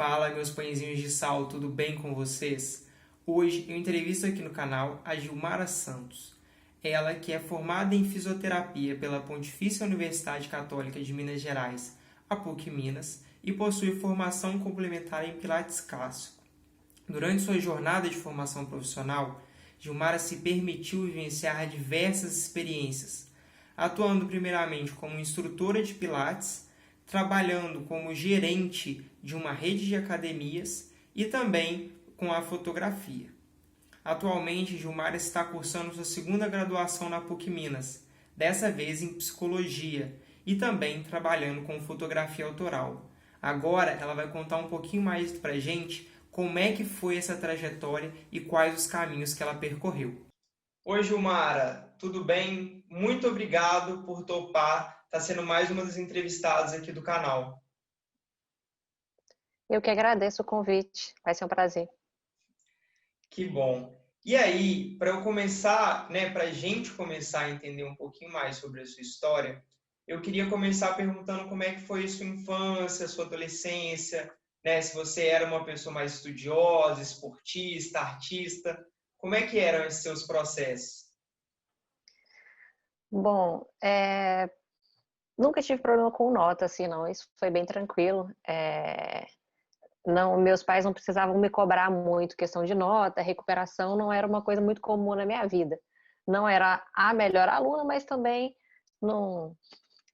Fala, meus pãezinhos de sal, tudo bem com vocês? Hoje eu entrevisto aqui no canal a Gilmara Santos. Ela que é formada em fisioterapia pela Pontifícia Universidade Católica de Minas Gerais, a PUC Minas, e possui formação complementar em Pilates clássico. Durante sua jornada de formação profissional, Gilmara se permitiu vivenciar diversas experiências, atuando primeiramente como instrutora de Pilates, trabalhando como gerente de uma rede de academias e também com a fotografia. Atualmente, Gilmara está cursando sua segunda graduação na PUC Minas, dessa vez em psicologia, e também trabalhando com fotografia autoral. Agora ela vai contar um pouquinho mais pra gente como é que foi essa trajetória e quais os caminhos que ela percorreu. Oi, Gilmara, tudo bem? Muito obrigado por topar. Está sendo mais uma das entrevistadas aqui do canal. Eu que agradeço o convite, vai ser um prazer. Que bom. E aí, para eu começar, né, para a gente começar a entender um pouquinho mais sobre a sua história, eu queria começar perguntando como é que foi a sua infância, a sua adolescência, né, se você era uma pessoa mais estudiosa, esportista, artista, como é que eram esses seus processos? Bom, nunca tive problema com nota, assim, não, isso foi bem tranquilo. Não, meus pais não precisavam me cobrar muito questão de nota, recuperação não era uma coisa muito comum na minha vida. Não era a melhor aluna, mas também não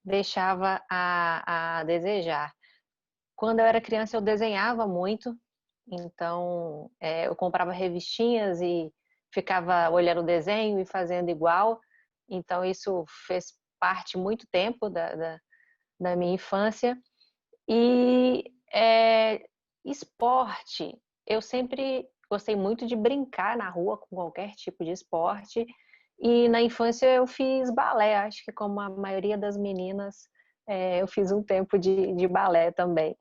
deixava a desejar. Quando eu era criança, eu desenhava muito, então eu comprava revistinhas e ficava olhando o desenho e fazendo igual. Então, isso fez parte muito tempo da minha infância. E esporte, eu sempre gostei muito de brincar na rua com qualquer tipo de esporte. E na infância eu fiz balé, acho que como a maioria das meninas, eu fiz um tempo de balé também.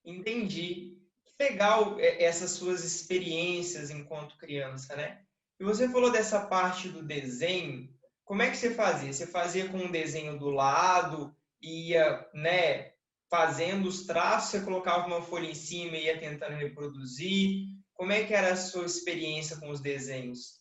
Entendi. Que legal essas suas experiências enquanto criança, né? E você falou dessa parte do desenho. Como é que você fazia? Você fazia com um desenho do lado, ia, né, fazendo os traços, você colocava uma folha em cima e ia tentando reproduzir. Como é que era a sua experiência com os desenhos?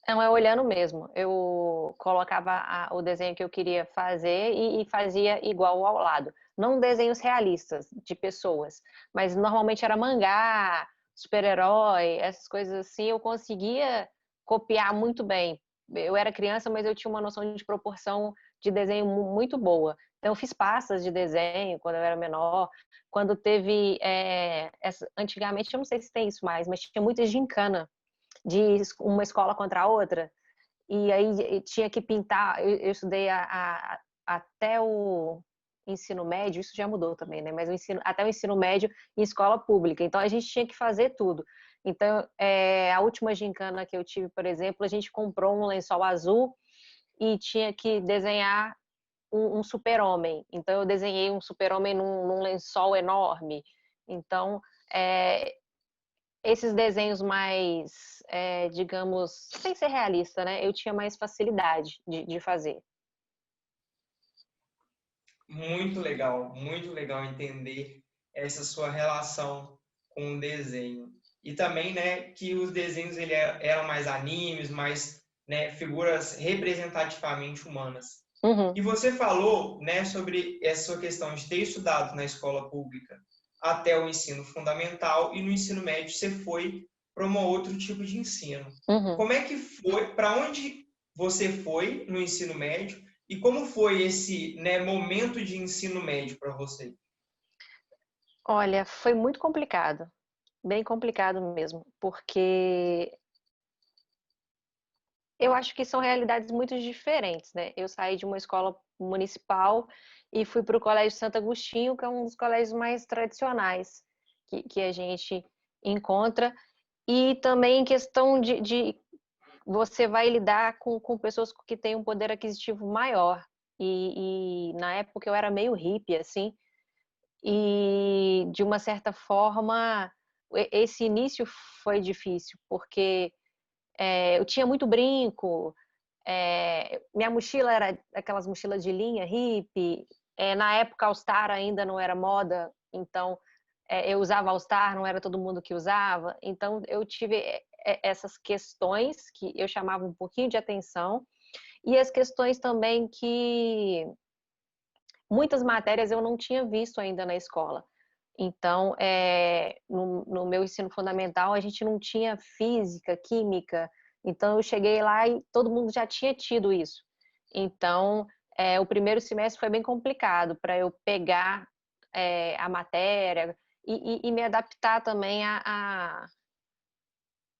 Não, é olhando mesmo. Eu colocava o desenho que eu queria fazer e fazia igual ao lado. Não desenhos realistas de pessoas, mas normalmente era mangá, super-herói, essas coisas assim. Eu conseguia copiar muito bem. Eu era criança, mas eu tinha uma noção de proporção de desenho muito boa. Então, eu fiz pastas de desenho quando eu era menor. Quando teve. Antigamente, eu não sei se tem isso mais, mas tinha muita gincana de uma escola contra a outra, e aí tinha que pintar. Eu estudei até o ensino médio, isso já mudou também, né? Mas até o ensino médio em escola pública, então a gente tinha que fazer tudo. Então, a última gincana que eu tive, por exemplo, a gente comprou um lençol azul e tinha que desenhar um super-homem. Então, eu desenhei um super-homem num lençol enorme. Então, é, esses desenhos mais, digamos, sem ser realista, né? Eu tinha mais facilidade de fazer. Muito legal entender essa sua relação com o desenho. E também, né, que os desenhos eram mais animes, mais, né, figuras representativamente humanas. Uhum. E você falou, né, sobre essa sua questão de ter estudado na escola pública até o ensino fundamental e no ensino médio você foi para um outro tipo de ensino. Uhum. Como é que foi, para onde você foi no ensino médio e como foi esse, né, momento de ensino médio para você? Olha, foi muito complicado, bem complicado mesmo, porque eu acho que são realidades muito diferentes, né? Eu saí de uma escola municipal e fui para o Colégio Santo Agostinho, que é um dos colégios mais tradicionais que a gente encontra, e também em questão de você vai lidar com pessoas que têm um poder aquisitivo maior. E na época eu era meio hippie, assim, e de uma certa forma esse início foi difícil, porque eu tinha muito brinco, minha mochila era aquelas mochilas de linha hippie, na época All Star ainda não era moda Então, eu usava All Star, não era todo mundo que usava. Então, eu tive essas questões que eu chamava um pouquinho de atenção e as questões também que muitas matérias eu não tinha visto ainda na escola. Então, no meu ensino fundamental, a gente não tinha física, química. Então, eu cheguei lá e todo mundo já tinha tido isso. Então, o primeiro semestre foi bem complicado para eu pegar a matéria e me adaptar também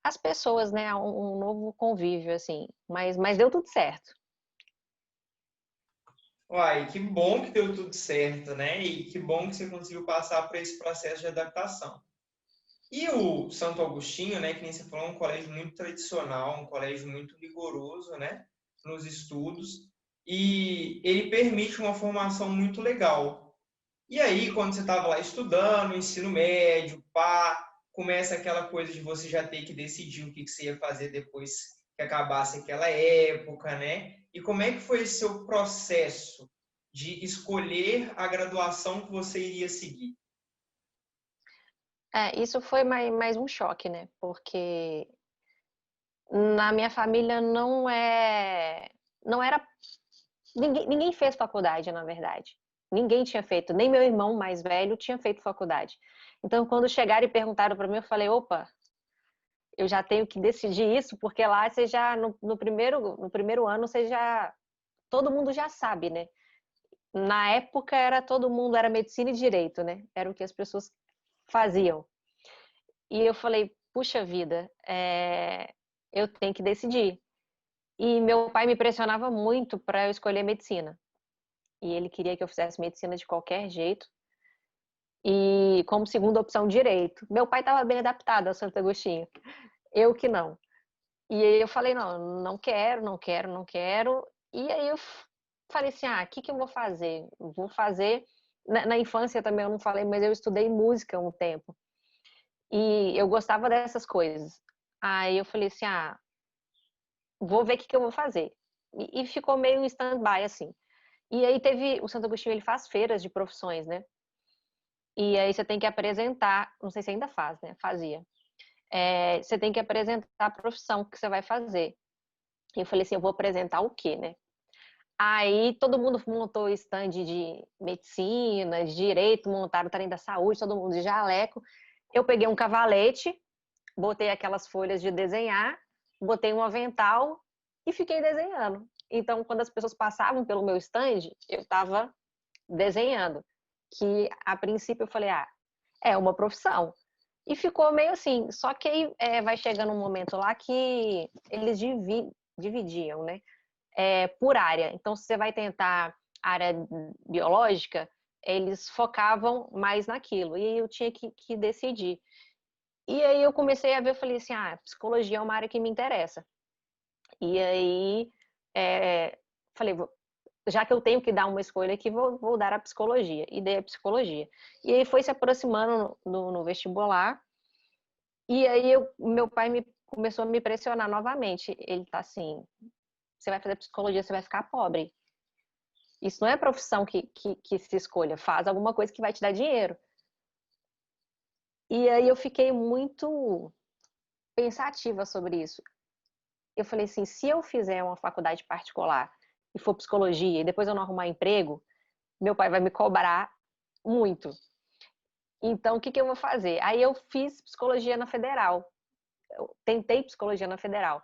às pessoas, né? A um novo convívio, assim. Mas deu tudo certo. Uai, que bom que deu tudo certo, né? E que bom que você conseguiu passar por esse processo de adaptação. E o Santo Agostinho, né, que nem você falou, é um colégio muito tradicional, um colégio muito rigoroso, né, nos estudos, e ele permite uma formação muito legal. E aí, quando você estava lá estudando, ensino médio, pá, começa aquela coisa de você já ter que decidir o que que você ia fazer depois que acabasse aquela época, né? E como é que foi esse seu processo de escolher a graduação que você iria seguir? Isso foi mais um choque, né? Porque na minha família não era ninguém fez faculdade, na verdade. Ninguém tinha feito, nem meu irmão mais velho tinha feito faculdade. Então, quando chegaram e perguntaram para mim, eu falei: opa, eu já tenho que decidir isso, porque lá você já, no primeiro ano, você já. Todo mundo já sabe, né? Na época era todo mundo, era medicina e direito, né? Era o que as pessoas faziam. E eu falei: puxa vida, eu tenho que decidir. E meu pai me pressionava muito para eu escolher medicina. E ele queria que eu fizesse medicina de qualquer jeito. E como segunda opção, direito. Meu pai estava bem adaptado ao Santo Agostinho. Eu que não. E aí eu falei: não, não quero, não quero, não quero. E aí eu falei assim: o que eu vou fazer? Vou fazer. Na infância também eu não falei, mas eu estudei música um tempo. E eu gostava dessas coisas. Aí eu falei assim: vou ver o que eu vou fazer. E ficou meio em stand-by, assim. E aí teve, o Santo Agostinho, ele faz feiras de profissões, né? E aí você tem que apresentar, não sei se ainda faz, né? Fazia. Você tem que apresentar a profissão que você vai fazer. E eu falei assim: eu vou apresentar o quê, né? Aí todo mundo montou stand de medicina, de direito, montaram o trem da saúde, todo mundo de jaleco. Eu peguei um cavalete, botei aquelas folhas de desenhar, botei um avental e fiquei desenhando. Então, quando as pessoas passavam pelo meu stand, eu estava desenhando. Que a princípio eu falei: é uma profissão. E ficou meio assim. Só que aí vai chegando um momento lá que eles dividiam, né? Por área. Então, se você vai tentar área biológica, eles focavam mais naquilo. E aí eu tinha que decidir. E aí eu comecei a ver, eu falei assim: psicologia é uma área que me interessa. E aí falei: já que eu tenho que dar uma escolha aqui, vou dar a psicologia. E dei a psicologia. E aí foi se aproximando no vestibular. E aí meu pai começou a me pressionar novamente. Ele tá assim: você vai fazer psicologia, você vai ficar pobre. Isso não é profissão que se escolha. Faz alguma coisa que vai te dar dinheiro. E aí eu fiquei muito pensativa sobre isso. Eu falei assim: se eu fizer uma faculdade particular e for psicologia e depois eu não arrumar emprego, meu pai vai me cobrar muito. Então, o que eu vou fazer? Aí eu fiz psicologia na Federal. Eu tentei psicologia na Federal.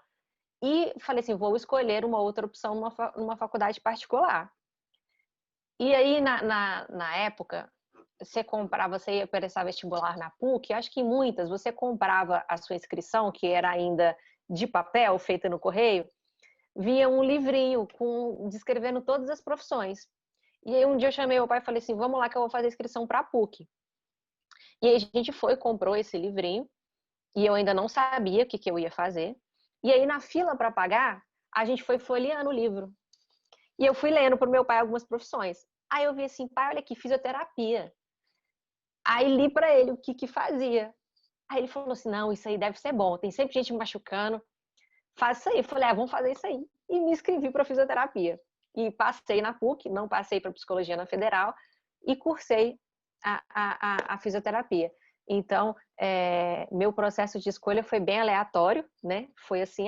E falei assim: vou escolher uma outra opção numa faculdade particular. E aí, na época, você ia prestar vestibular na PUC, acho que muitas, você comprava a sua inscrição, que era ainda de papel, feita no correio, via um livrinho descrevendo todas as profissões. E aí um dia eu chamei meu pai e falei assim: vamos lá que eu vou fazer inscrição para a PUC. E aí a gente foi, comprou esse livrinho, e eu ainda não sabia o que eu ia fazer. E aí na fila para pagar, a gente foi folheando o livro. E eu fui lendo para o meu pai algumas profissões. Aí eu vi assim: pai, olha aqui, fisioterapia. Aí li para ele o que fazia. Aí ele falou assim: não, isso aí deve ser bom, tem sempre gente me machucando, faz isso aí. Eu falei: vamos fazer isso aí. E me inscrevi para fisioterapia. E passei na PUC, não passei para psicologia na Federal, e cursei a fisioterapia. Então, meu processo de escolha foi bem aleatório, né? Foi assim,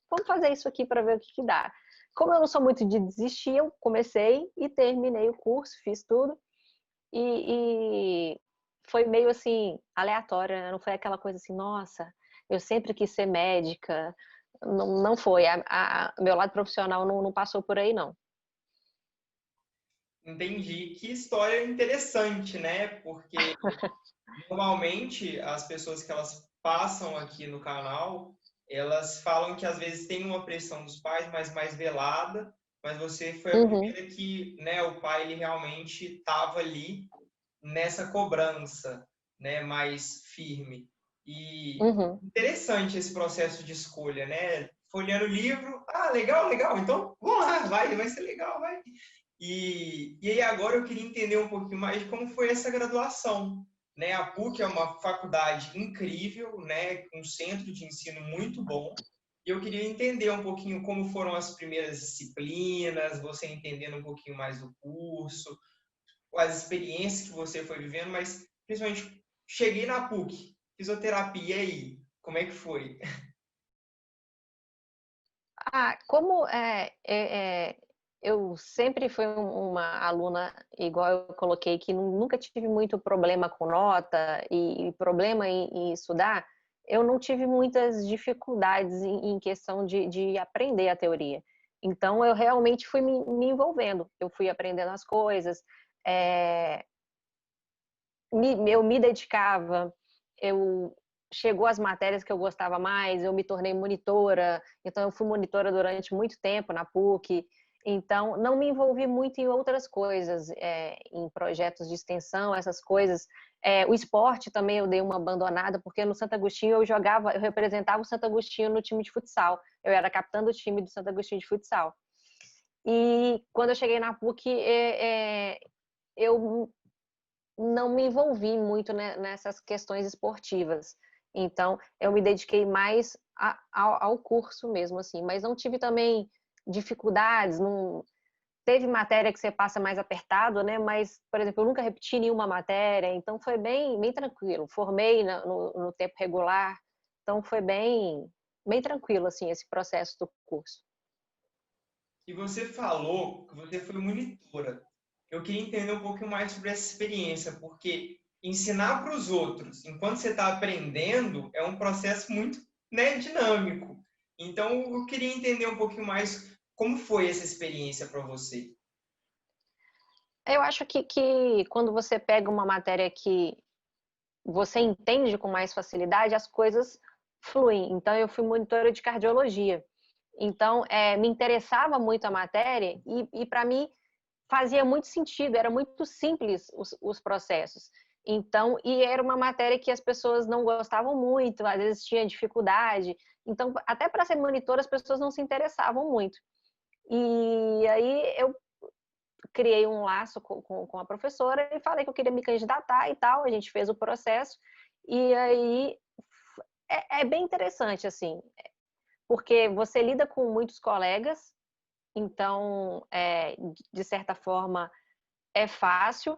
vamos fazer isso aqui para ver o que dá. Como eu não sou muito de desistir, eu comecei e terminei o curso, fiz tudo. E foi meio assim, aleatório, né? Não foi aquela coisa assim, nossa, eu sempre quis ser médica. Não, não foi. Meu lado profissional não passou por aí, não. Entendi. Que história interessante, né? Porque normalmente as pessoas que elas passam aqui no canal, elas falam que às vezes tem uma pressão dos pais, mas mais velada, mas você foi a Uhum, primeira que, né, o pai ele realmente estava ali nessa cobrança, né, mais firme. E uhum. interessante esse processo de escolha, né? Folheando o livro, legal, legal, então vamos lá, vai ser legal, vai. E aí agora eu queria entender um pouquinho mais de como foi essa graduação, né? A PUC é uma faculdade incrível, né? Um centro de ensino muito bom. E eu queria entender um pouquinho como foram as primeiras disciplinas, você entendendo um pouquinho mais do curso, as experiências que você foi vivendo, mas principalmente cheguei na PUC, fisioterapia, e aí? Como é que foi? Como eu sempre fui uma aluna, igual eu coloquei, que nunca tive muito problema com nota e problema em estudar, eu não tive muitas dificuldades em questão de aprender a teoria. Então, eu realmente fui me envolvendo, eu fui aprendendo as coisas, é, eu me dedicava, eu chegou as matérias que eu gostava mais, eu me tornei monitora, então eu fui monitora durante muito tempo na PUC, então não me envolvi muito em outras coisas, em projetos de extensão, essas coisas. O esporte também eu dei uma abandonada, porque no Santo Agostinho eu representava o Santo Agostinho no time de futsal, eu era capitã do time do Santo Agostinho de futsal. E quando eu cheguei na PUC, eu não me envolvi muito nessas questões esportivas. Então, eu me dediquei mais ao curso mesmo, assim. Mas não tive também dificuldades, não... Teve matéria que você passa mais apertado, né? Mas, por exemplo, eu nunca repeti nenhuma matéria, então foi bem tranquilo. Formei no tempo regular, então foi bem tranquilo, assim, esse processo do curso. E você falou que você foi monitora. Eu queria entender um pouquinho mais sobre essa experiência, porque ensinar para os outros enquanto você está aprendendo é um processo muito, né, dinâmico. Então, eu queria entender um pouquinho mais como foi essa experiência para você. Eu acho que quando você pega uma matéria que você entende com mais facilidade, as coisas fluem. Então, eu fui monitora de cardiologia. Então, me interessava muito a matéria e para mim, fazia muito sentido, era muito simples os processos. Então, e era uma matéria que as pessoas não gostavam muito, às vezes tinha dificuldade. Então, até para ser monitora, as pessoas não se interessavam muito. E aí eu criei um laço com a professora e falei que eu queria me candidatar e tal. A gente fez o processo. E aí é bem interessante, assim, porque você lida com muitos colegas, então, de certa forma, é fácil.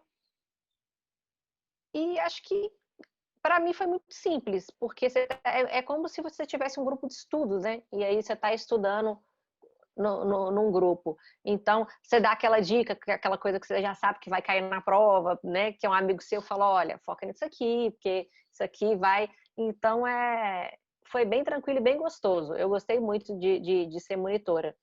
E acho que para mim foi muito simples, porque é como se você tivesse um grupo de estudos, né? E aí você está estudando num grupo. Então, você dá aquela dica, aquela coisa que você já sabe que vai cair na prova, né? Que é um amigo seu fala, olha, foca nisso aqui, porque isso aqui vai... Então, foi bem tranquilo e bem gostoso. Eu gostei muito de ser monitora.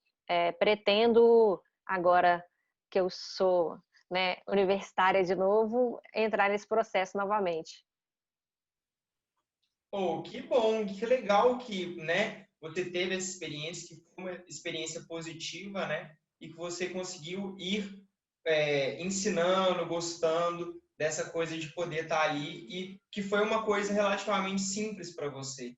Pretendo, agora que eu sou, né, universitária de novo, entrar nesse processo novamente. Oh, que bom, que legal que, né, você teve essa experiência, que foi uma experiência positiva, né, e que você conseguiu ir ensinando, gostando dessa coisa de poder estar ali e que foi uma coisa relativamente simples para você.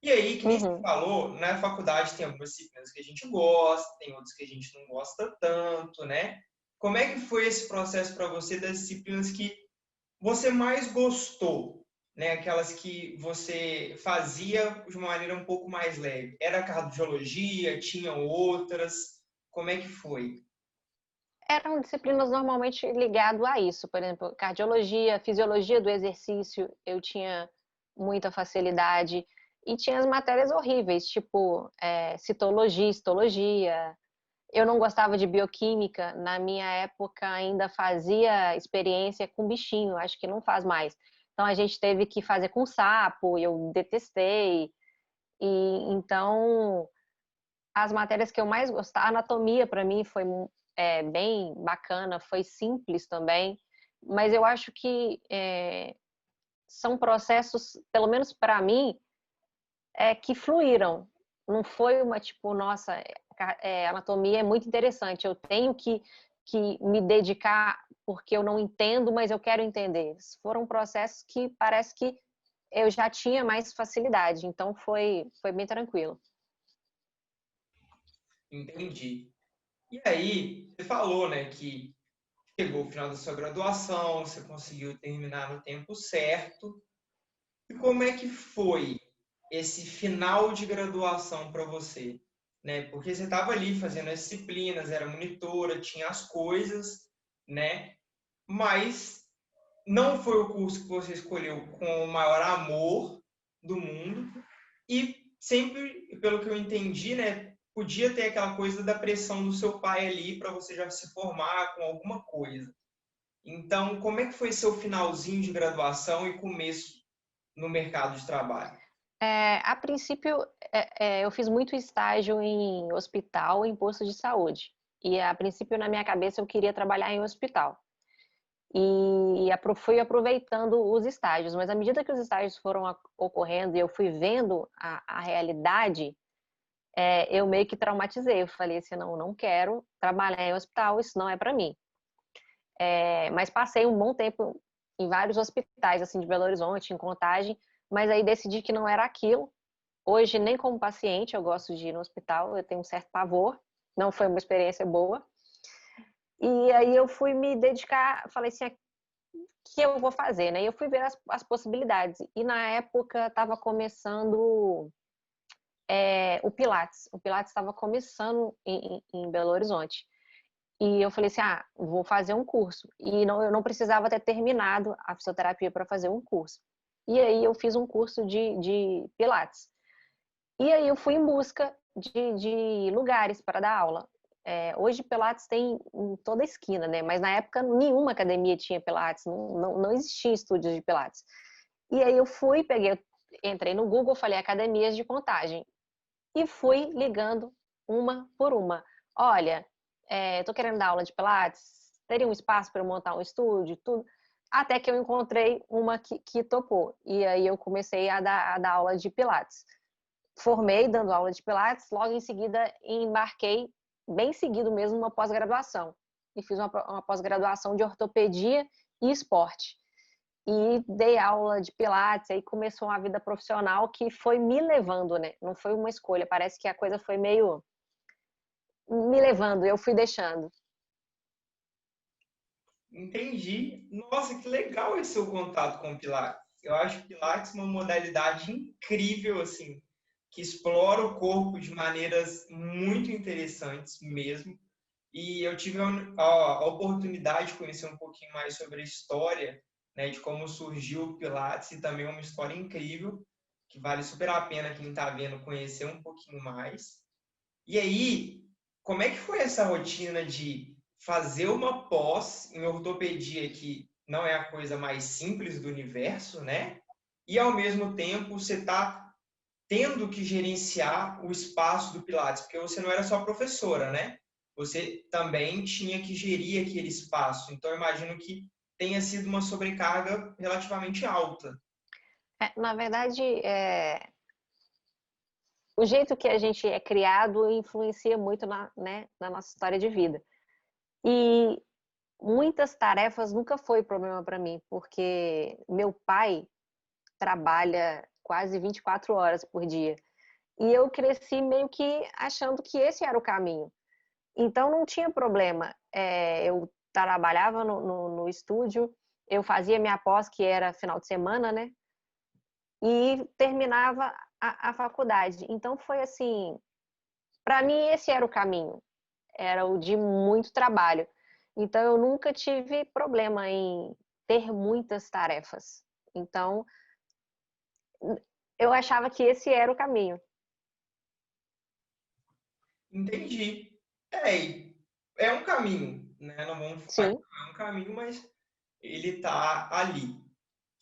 E aí, que nem você Uhum. falou, na faculdade tem algumas disciplinas que a gente gosta, tem outras que a gente não gosta tanto, né? Como é que foi esse processo para você das disciplinas que você mais gostou, né? Aquelas que você fazia de uma maneira um pouco mais leve. Era cardiologia? Tinha outras? Como é que foi? Eram disciplinas normalmente ligado a isso, por exemplo, cardiologia, fisiologia do exercício, eu tinha muita facilidade. E tinha as matérias horríveis, tipo, citologia, histologia. Eu não gostava de bioquímica, na minha época ainda fazia experiência com bichinho, acho que não faz mais. Então a gente teve que fazer com sapo, eu detestei. E então as matérias que eu mais gostava, a anatomia para mim foi bem bacana, foi simples também, mas eu acho que são processos, pelo menos para mim, que fluíram. Não foi uma tipo, nossa, anatomia é muito interessante, eu tenho que me dedicar porque eu não entendo, mas eu quero entender. Foram processos que parece que eu já tinha mais facilidade, então foi bem tranquilo. Entendi. E aí, você falou, né, que chegou o final da sua graduação, você conseguiu terminar no tempo certo. E como é que foi esse final de graduação para você? Né? Porque você estava ali fazendo as disciplinas, era monitora, tinha as coisas, né? Mas não foi o curso que você escolheu com o maior amor do mundo e sempre, pelo que eu entendi, né, podia ter aquela coisa da pressão do seu pai ali para você já se formar com alguma coisa. Então, como é que foi seu finalzinho de graduação e começo no mercado de trabalho? A princípio, eu fiz muito estágio em hospital, em posto de saúde. E a princípio, na minha cabeça, eu queria trabalhar em hospital. E fui aproveitando os estágios, mas à medida que os estágios foram ocorrendo e eu fui vendo a realidade, eu meio que traumatizei. Eu falei assim, não quero trabalhar em hospital, isso não é para mim. Mas passei um bom tempo em vários hospitais, assim, de Belo Horizonte, em Contagem, mas aí decidi que não era aquilo. Hoje, nem como paciente, eu gosto de ir no hospital, eu tenho um certo pavor, não foi uma experiência boa. E aí eu fui me dedicar, falei assim, o que eu vou fazer, né? E eu fui ver as possibilidades. E na época estava começando o Pilates. O Pilates estava começando em Belo Horizonte. E eu falei assim, vou fazer um curso. E não, eu não precisava ter terminado a fisioterapia para fazer um curso. E aí eu fiz um curso de Pilates. E aí eu fui em busca de lugares para dar aula. Hoje Pilates tem em toda a esquina, né? Mas na época nenhuma academia tinha Pilates, não existia estúdios de Pilates. E aí eu fui, entrei no Google, falei academias de Contagem e fui ligando uma por uma. Olha, estou querendo dar aula de Pilates, teria um espaço para eu montar um estúdio, tudo. Até que eu encontrei uma que topou. E aí eu comecei a dar aula de Pilates. Formei dando aula de Pilates, logo em seguida embarquei, bem seguido mesmo, uma pós-graduação. E fiz uma pós-graduação de ortopedia e esporte. E dei aula de Pilates, aí começou uma vida profissional que foi me levando, né? Não foi uma escolha, parece que a coisa foi meio me levando, eu fui deixando. Entendi. Nossa, que legal esse seu contato com o Pilates. Eu acho o Pilates uma modalidade incrível, assim, que explora o corpo de maneiras muito interessantes mesmo. E eu tive a oportunidade de conhecer um pouquinho mais sobre a história, né, de como surgiu o Pilates e também uma história incrível, que vale super a pena quem está vendo conhecer um pouquinho mais. E aí, como é que foi essa rotina de fazer uma pós em ortopedia, que não é a coisa mais simples do universo, né? E ao mesmo tempo você está tendo que gerenciar o espaço do Pilates, porque você não era só professora, né? Você também tinha que gerir aquele espaço. Então, eu imagino que tenha sido uma sobrecarga relativamente alta. Na verdade, o jeito que a gente é criado influencia muito né, na nossa história de vida. E muitas tarefas nunca foi problema para mim, porque meu pai trabalha quase 24 horas por dia. E eu cresci meio que achando que esse era o caminho. Então não tinha problema. Eu trabalhava no estúdio, eu fazia minha pós, que era final de semana, né? E terminava a faculdade. Então foi assim, para mim esse era o caminho. Era o de muito trabalho. Então, eu nunca tive problema em ter muitas tarefas. Então, eu achava que esse era o caminho. Entendi. É, é um caminho, né? Não vamos falar que Sim. não é um caminho, mas ele tá ali.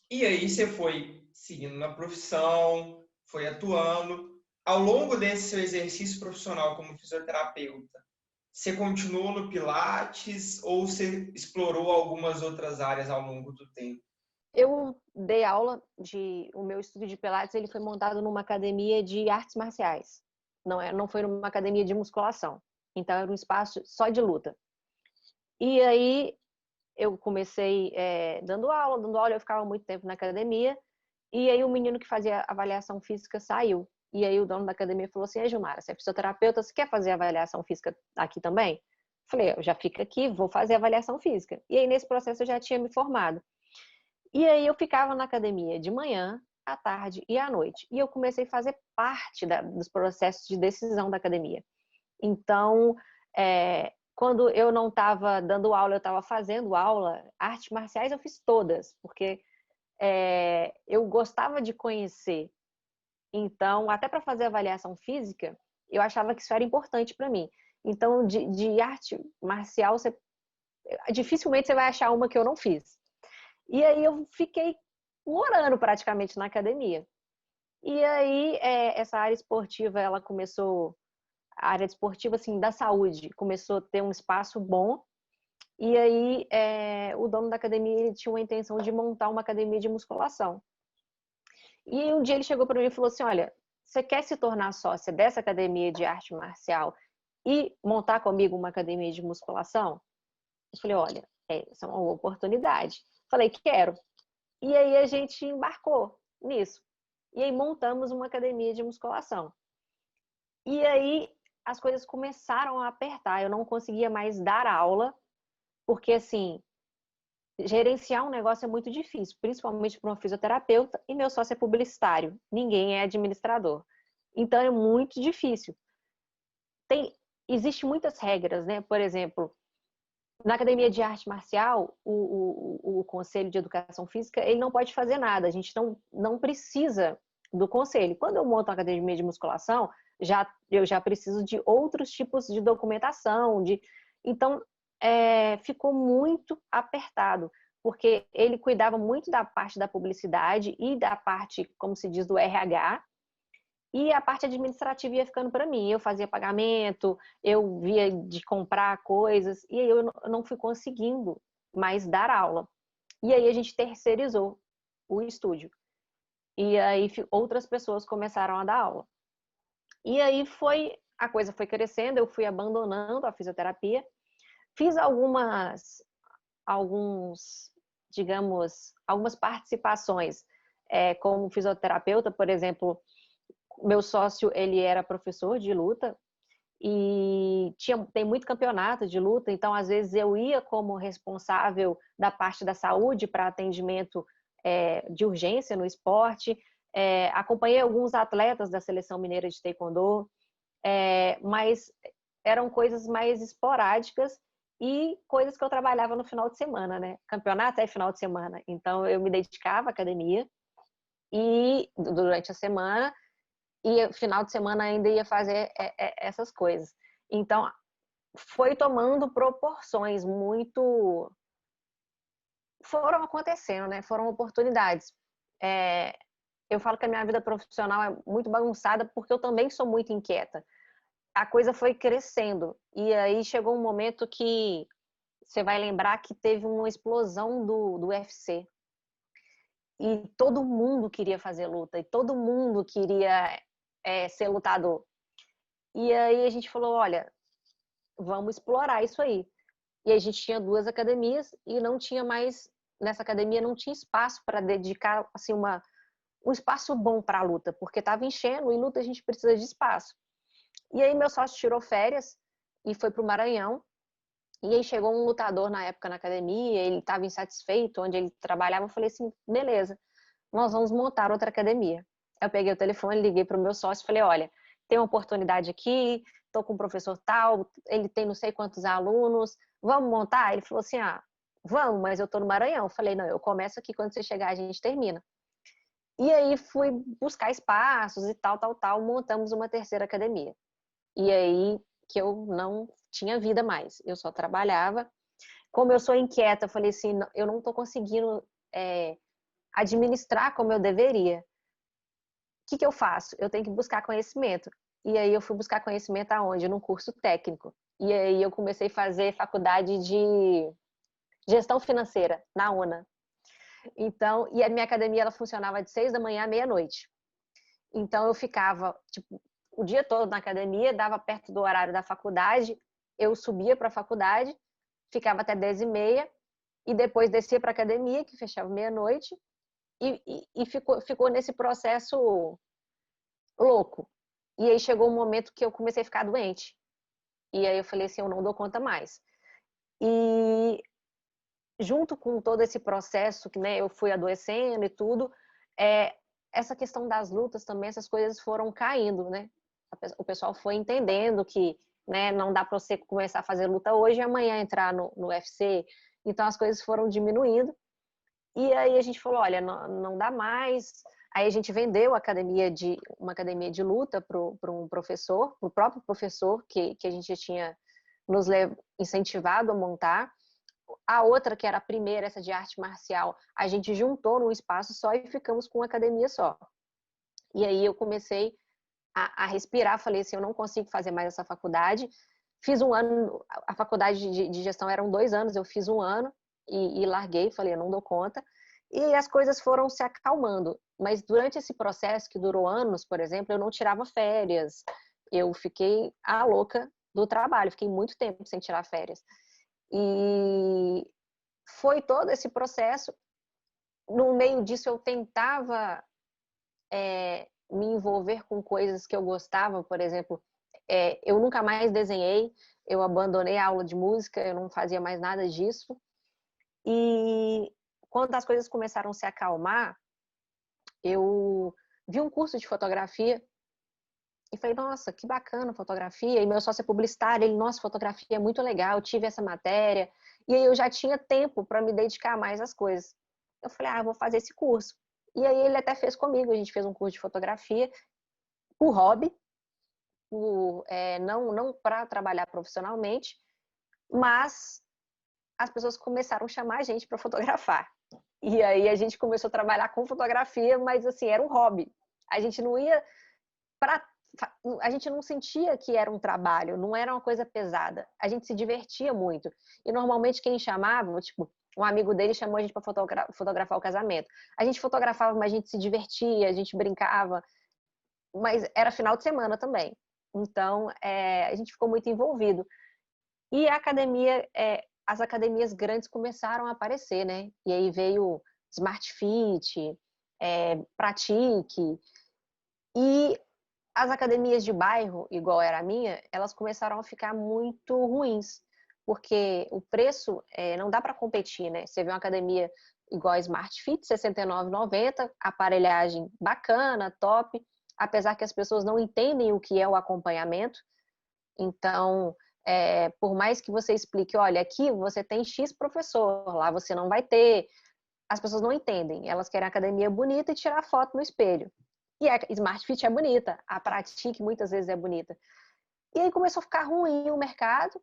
E aí você foi seguindo na profissão, foi atuando. Ao longo desse seu exercício profissional como fisioterapeuta, você continuou no Pilates ou você explorou algumas outras áreas ao longo do tempo? Eu dei aula o meu estúdio de Pilates, ele foi montado numa academia de artes marciais. Não foi numa academia de musculação. Então era um espaço só de luta. E aí eu comecei dando aula, eu ficava muito tempo na academia. E aí o menino que fazia avaliação física saiu. E aí o dono da academia falou assim: Gilmara, você é fisioterapeuta, você quer fazer avaliação física aqui também? Falei, eu já fico aqui, vou fazer avaliação física. E aí nesse processo eu já tinha me formado. E aí eu ficava na academia de manhã, à tarde e à noite. E eu comecei a fazer parte dos processos de decisão da academia. Então, quando eu não estava dando aula, eu estava fazendo aula. Artes marciais eu fiz todas, porque eu gostava de conhecer. Então, até para fazer avaliação física, eu achava que isso era importante para mim. Então, de arte marcial, dificilmente você vai achar uma que eu não fiz. E aí eu fiquei morando praticamente na academia. E aí essa área esportiva, ela começou, a área esportiva assim da saúde, começou a ter um espaço bom. E aí o dono da academia ele tinha uma intenção de montar uma academia de musculação. E um dia ele chegou para mim e falou assim: olha, você quer se tornar sócia dessa academia de arte marcial e montar comigo uma academia de musculação? Eu falei: olha, essa é uma oportunidade. Falei: quero. E aí a gente embarcou nisso. E aí montamos uma academia de musculação. E aí as coisas começaram a apertar. Eu não conseguia mais dar aula, porque assim, gerenciar um negócio é muito difícil, principalmente para um fisioterapeuta, e meu sócio é publicitário, ninguém é administrador. Então é muito difícil. Existem muitas regras, né? Por exemplo, na academia de arte marcial, o Conselho de Educação Física, ele não pode fazer nada, a gente não precisa do conselho. Quando eu monto uma academia de musculação, eu já preciso de outros tipos de documentação, então ficou muito apertado, porque ele cuidava muito da parte da publicidade e da parte, como se diz, do RH, e a parte administrativa ia ficando para mim. Eu fazia pagamento, eu via de comprar coisas, e aí eu não fui conseguindo mais dar aula. E aí a gente terceirizou o estúdio. E aí outras pessoas começaram a dar aula. E aí a coisa foi crescendo, eu fui abandonando a fisioterapia. Fiz algumas participações como fisioterapeuta, por exemplo. Meu sócio, ele era professor de luta e tem muito campeonato de luta, então às vezes eu ia como responsável da parte da saúde para atendimento de urgência no esporte, acompanhei alguns atletas da seleção mineira de taekwondo, mas eram coisas mais esporádicas e coisas que eu trabalhava no final de semana, né? Campeonato é final de semana, então eu me dedicava à academia e durante a semana e final de semana ainda ia fazer essas coisas. Então, foi tomando proporções muito... Foram acontecendo, né? Foram oportunidades. Eu falo que a minha vida profissional é muito bagunçada porque eu também sou muito inquieta. A coisa foi crescendo. E aí chegou um momento que você vai lembrar que teve uma explosão do UFC. E todo mundo queria fazer luta. E todo mundo queria ser lutador. E aí a gente falou, olha, vamos explorar isso aí. E a gente tinha 2 academias e não tinha mais, nessa academia não tinha espaço para dedicar assim um espaço bom para a luta, porque estava enchendo e luta a gente precisa de espaço. E aí meu sócio tirou férias e foi para o Maranhão. E aí chegou um lutador na época na academia, ele estava insatisfeito onde ele trabalhava. Eu falei assim, beleza, nós vamos montar outra academia. Eu peguei o telefone, liguei para o meu sócio e falei, olha, tem uma oportunidade aqui, estou com um professor tal, ele tem não sei quantos alunos, vamos montar? Ele falou assim, vamos, mas eu tô no Maranhão. Eu falei, não, eu começo aqui, quando você chegar a gente termina. E aí fui buscar espaços e tal, montamos uma terceira academia. E aí que eu não tinha vida mais, eu só trabalhava. Como eu sou inquieta, eu falei assim, eu não tô conseguindo administrar como eu deveria. O que eu faço? Eu tenho que buscar conhecimento. E aí eu fui buscar conhecimento aonde? Num curso técnico. E aí eu comecei a fazer faculdade de gestão financeira na UNA. Então, e a minha academia ela funcionava de 6 da manhã à meia-noite. Então eu ficava, tipo, o dia todo na academia, dava perto do horário da faculdade, eu subia para a faculdade, ficava até 10h30 e depois descia para a academia, que fechava meia-noite, e ficou nesse processo louco. E aí chegou um momento que eu comecei a ficar doente. E aí eu falei assim, eu não dou conta mais. E junto com todo esse processo que, né, eu fui adoecendo e tudo, essa questão das lutas também, essas coisas foram caindo, né? O pessoal foi entendendo que, né, não dá para você começar a fazer luta hoje e amanhã entrar no UFC. Então as coisas foram diminuindo. E aí a gente falou, olha, não dá mais. Aí a gente vendeu uma academia de luta para um professor, o próprio professor que a gente tinha nos incentivado a montar. A outra, que era a primeira, essa de arte marcial, a gente juntou num espaço só e ficamos com uma academia só. E aí eu comecei a respirar, falei assim, eu não consigo fazer mais essa faculdade. Fiz um ano, a faculdade de gestão eram 2 anos, eu fiz um ano e larguei, falei, eu não dou conta. E as coisas foram se acalmando. Mas durante esse processo, que durou anos, por exemplo, eu não tirava férias. Eu fiquei a louca do trabalho, fiquei muito tempo sem tirar férias. E foi todo esse processo. No meio disso, eu tentava me envolver com coisas que eu gostava, por exemplo, eu nunca mais desenhei, eu abandonei a aula de música, eu não fazia mais nada disso. E quando as coisas começaram a se acalmar, eu vi um curso de fotografia e falei, nossa, que bacana fotografia. E meu sócio é publicitário, ele, nossa, fotografia é muito legal, eu tive essa matéria. E aí eu já tinha tempo para me dedicar mais às coisas. Eu falei, eu vou fazer esse curso. E aí ele até fez comigo, a gente fez um curso de fotografia por hobby, não para trabalhar profissionalmente, mas as pessoas começaram a chamar a gente para fotografar. E aí a gente começou a trabalhar com fotografia, mas assim, era um hobby. A gente não ia para a gente não sentia que era um trabalho, não era uma coisa pesada. A gente se divertia muito. E normalmente quem chamava, tipo, um amigo dele chamou a gente para fotografar o casamento. A gente fotografava, mas a gente se divertia, a gente brincava, mas era final de semana também. Então, a gente ficou muito envolvido. E a academia, as academias grandes começaram a aparecer, né? E aí veio Smart Fit, Pratique. E as academias de bairro, igual era a minha, elas começaram a ficar muito ruins, porque o preço não dá para competir, né? Você vê uma academia igual a Smart Fit, R$ 69,90, aparelhagem bacana, top, apesar que as pessoas não entendem o que é o acompanhamento. Então, por mais que você explique, olha, aqui você tem X professor, lá você não vai ter, as pessoas não entendem. Elas querem academia bonita e tirar foto no espelho. E a Smart Fit é bonita, a Pratique muitas vezes é bonita. E aí começou a ficar ruim o mercado.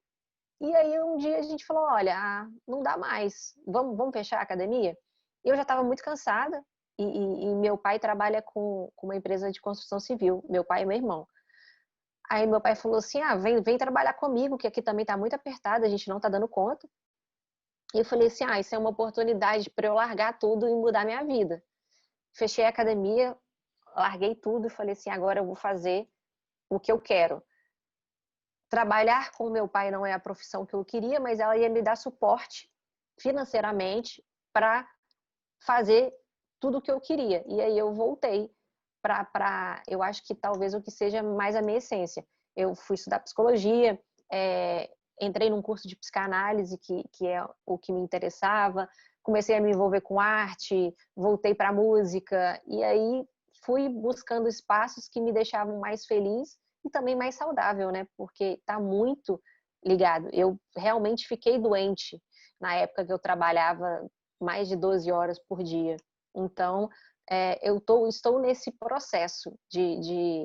E aí um dia a gente falou, olha, não dá mais, vamos fechar a academia? E eu já estava muito cansada. E meu pai trabalha com uma empresa de construção civil, meu pai e meu irmão. Aí meu pai falou assim, vem trabalhar comigo, que aqui também está muito apertado, a gente não está dando conta. E eu falei assim, isso é uma oportunidade para eu largar tudo e mudar minha vida. Fechei a academia, larguei tudo e falei assim, agora eu vou fazer o que eu quero. Trabalhar com meu pai não é a profissão que eu queria, mas ela ia me dar suporte financeiramente para fazer tudo o que eu queria. E aí eu voltei eu acho que talvez o que seja mais a minha essência. Eu fui estudar psicologia, entrei num curso de psicanálise, que é o que me interessava, comecei a me envolver com arte, voltei para a música, e aí fui buscando espaços que me deixavam mais feliz e também mais saudável, né? Porque tá muito ligado. Eu realmente fiquei doente na época que eu trabalhava mais de 12 horas por dia. Então, estou nesse processo de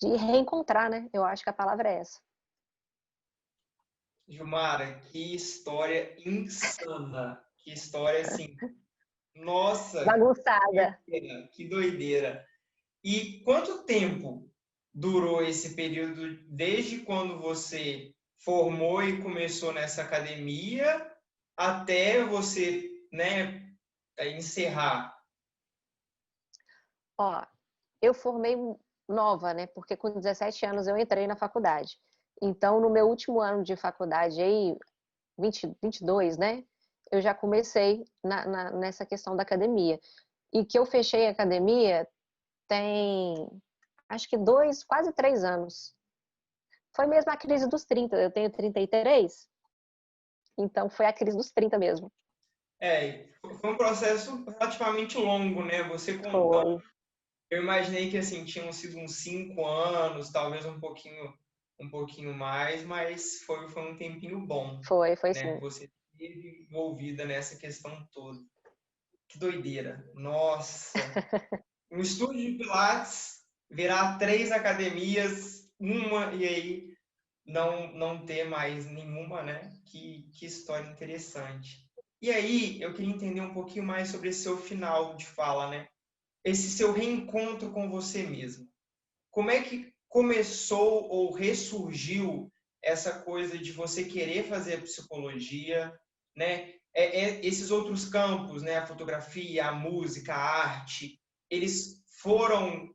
reencontrar, né? Eu acho que a palavra é essa. Gilmara, que história insana. Que história assim. Nossa, Bagunçada. que doideira. E quanto tempo durou esse período desde quando você formou e começou nessa academia até você, né, encerrar? Ó, eu formei nova, né? Porque com 17 anos eu entrei na faculdade. Então, no meu último ano de faculdade, aí, 22, né? Eu já comecei nessa questão da academia. E que eu fechei a academia tem, acho que 2, quase 3 anos. Foi mesmo a crise dos 30. Eu tenho 33, então foi a crise dos 30 mesmo. Foi um processo relativamente longo, né? Você contando, Foi, eu imaginei que assim tinham sido uns 5 anos, talvez um pouquinho mais, mas foi um tempinho bom, foi né? Que sim. você esteve envolvida nessa questão toda. Que doideira! Nossa! Um estúdio de Pilates virar 3 academias, uma e aí não ter mais nenhuma, né? Que história interessante. E aí, eu queria entender um pouquinho mais sobre esse seu final de fala, né? Esse seu reencontro com você mesmo. Como é que começou ou ressurgiu essa coisa de você querer fazer psicologia, né? Esses outros campos, né? A fotografia, a música, a arte, eles foram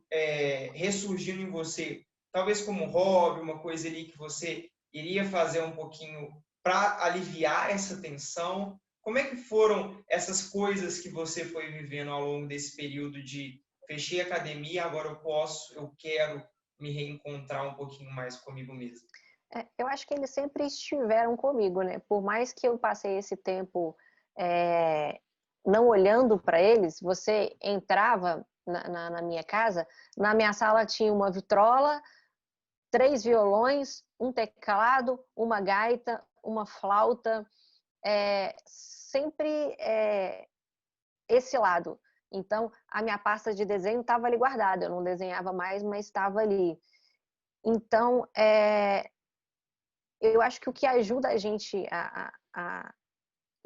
ressurgindo em você, talvez como hobby, uma coisa ali que você iria fazer um pouquinho para aliviar essa tensão. Como é que foram essas coisas que você foi vivendo ao longo desse período de fechei a academia, agora eu quero me reencontrar um pouquinho mais comigo mesmo? Eu acho que eles sempre estiveram comigo, né? Por mais que eu passei esse tempo não olhando para eles, você entrava na minha casa, na minha sala tinha uma vitrola, 3 violões, um teclado, uma gaita, uma flauta, sempre esse lado. Então, a minha pasta de desenho estava ali guardada, eu não desenhava mais, mas estava ali. Então, eu acho que o que ajuda a gente a